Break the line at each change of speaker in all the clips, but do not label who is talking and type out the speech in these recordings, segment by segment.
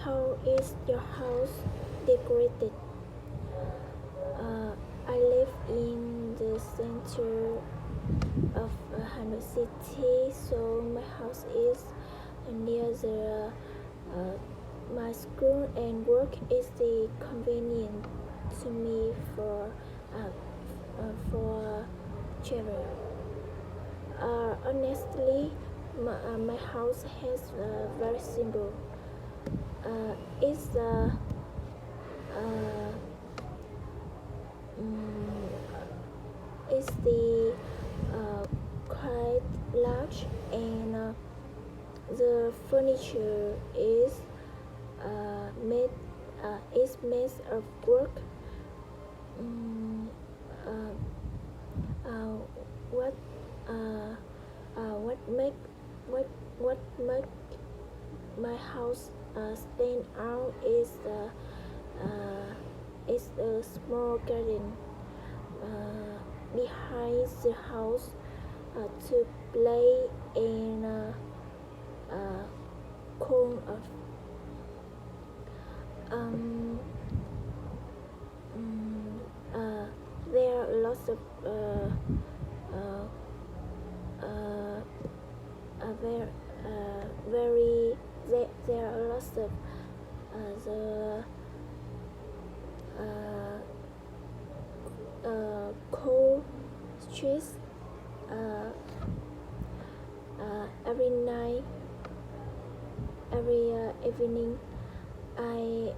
How is your house decorated? I live in the center of Hanoi City, so my house is near the my school and work is the convenient to me for travel. Honestly, my house has very simple. It's uh, mm, it's the quite large and the furniture made is made of work. Mm, uh, uh, what uh, what make what what make my house stand out is a small garden behind the house to play and corn of um, mm, there are lots of uh, uh, very very there are lots of the cold streets every night, every evening. I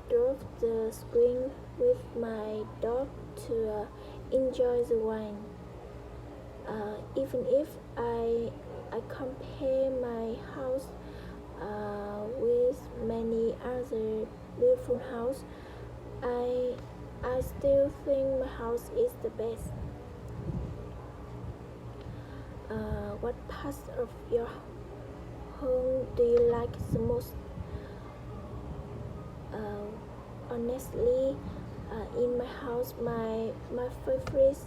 drove the spring with my dog to enjoy the wine. Even if I compare my house with many other beautiful house, I I still think my house is the best. What parts of your home do you like the most? Honestly, in my house, my favorite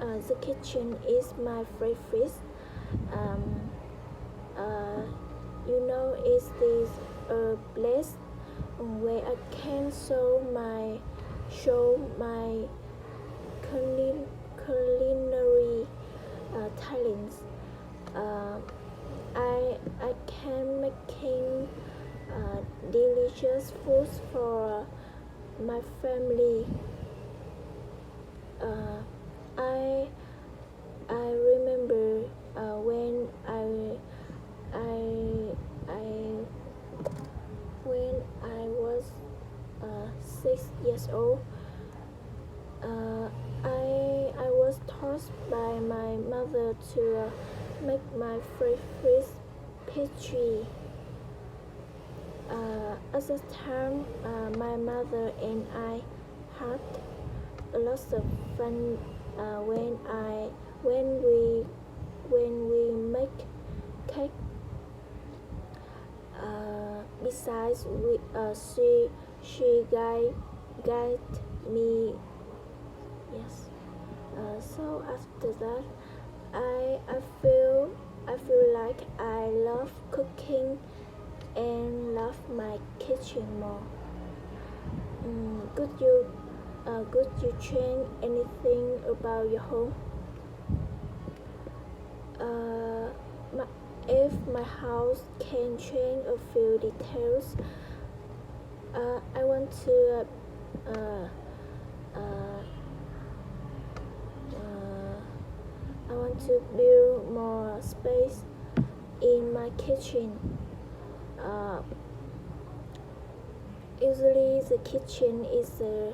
uh, the kitchen is my favorite. Um, uh, it's this place where I can show my culinary talents. Uh, I can making delicious foods for my family. Uh, I I remember when I when I was 6 years old. I was taught by my mother to make my favorite pastry. At the time, my mother and I had lots of fun when we make cake. Besides, she guide me. Yes. So after that, I feel like I love cooking and love my kitchen more. Could you change anything about your home? Uh, my, if my house can change a few details, I want to uh, uh, I want to build more space in my kitchen. Uh, Usually the kitchen is a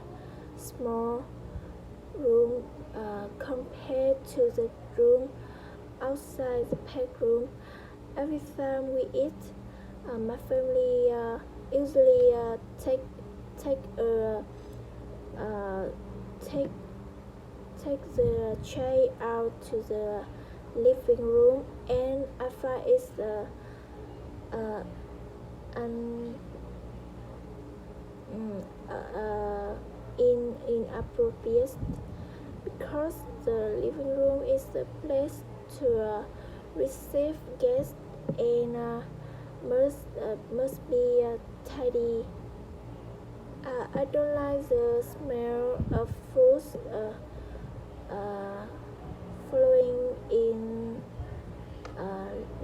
small room compared to the room outside the packed room. Every time we eat, my family usually take a take take the chair out to the living room, and I find it's uh, un, inappropriate because the living room is the place to receive guests and must be tidy. I don't like the smell of foods uh, flowing in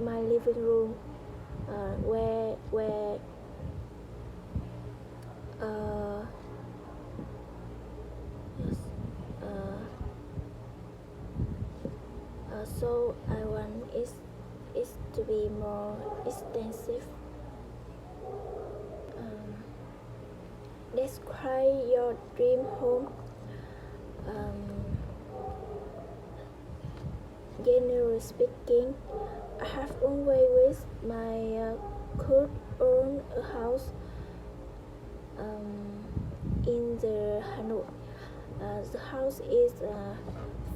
my living room, where yes, so I want it to be more extensive. Describe your dream home. Generally speaking, I have always wished my could own a house in the Hanoi. The house is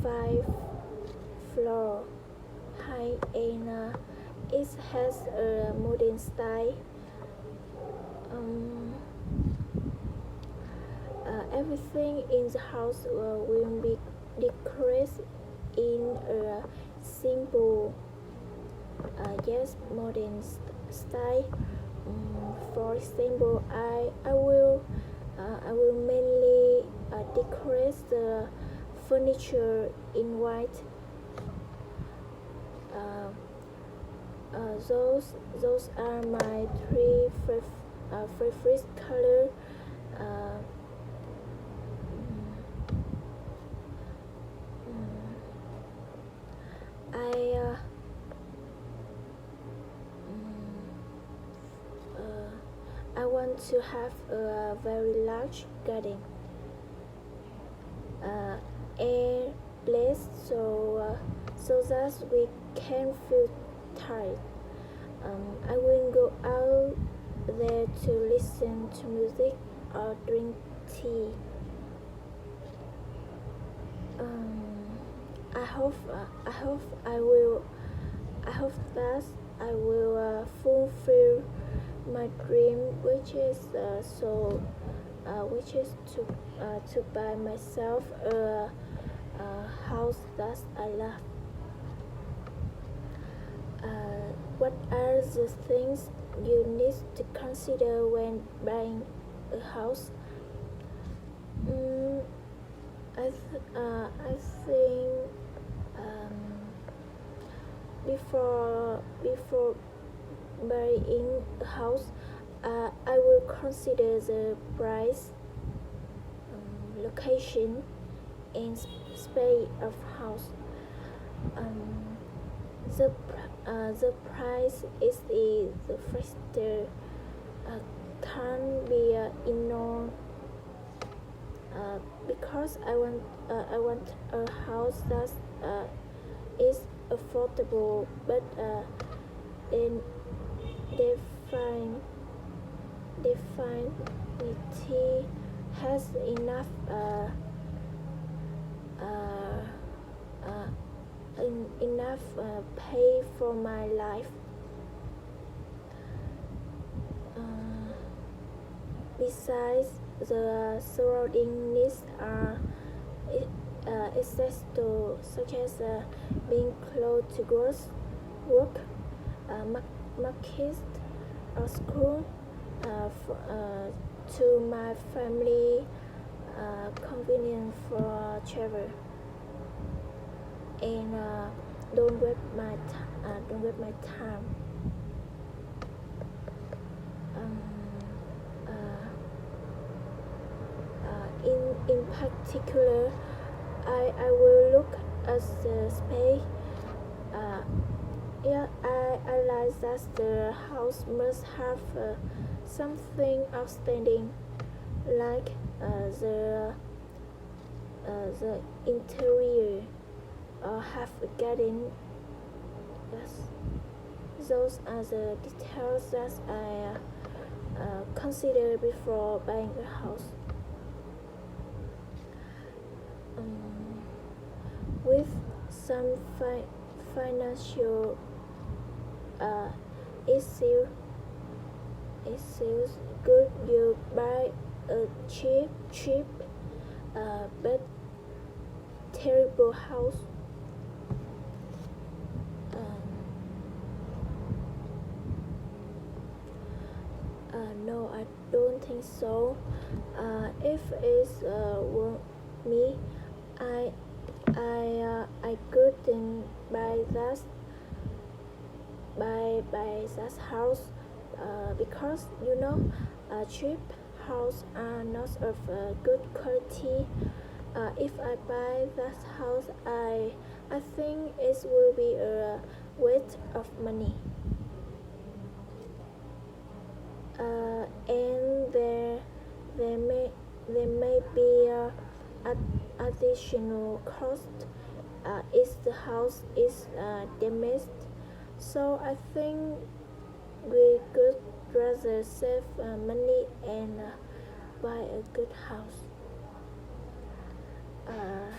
5 floor high and it has a modern style. Everything in the house will be decorated in a simple yes modern style. For example, I will mainly decorate the furniture in white. Those are my three favorite color. Uh, I I want to have a very large garden, air place, so that we can feel tired. I will go out there to listen to music or drink tea. I hope that I will fulfill my dream, which is to buy myself a house that I love. What are the things you need to consider when buying a house? I think before buying a house, I will consider the price, location, and space of house. The price is the factor can't be ignored. Because I want a house that is affordable but then definitely has enough pay for my life. Besides, the surrounding needs are essential, such as being close to work, market, or school, to my family, convenient for travel, and don't waste my time. In particular, I will look at the space. I like that the house must have something outstanding, like the interior, or have a garden. Yes, those are the details that I consider before buying a house. With some financial issues, good you buy a cheap but terrible house. No, I don't think so. If it's were me, I I couldn't buy that house because cheap houses are not of good quality. If I buy that house, I think it will be a waste of money. And there may there may be additional cost if the house is damaged. So I think we could rather save money and buy a good house. Uh,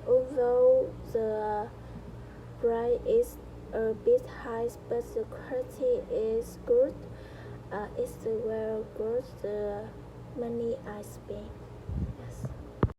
Although the price is a bit high, but the quality is good. It's well worth the money I spent.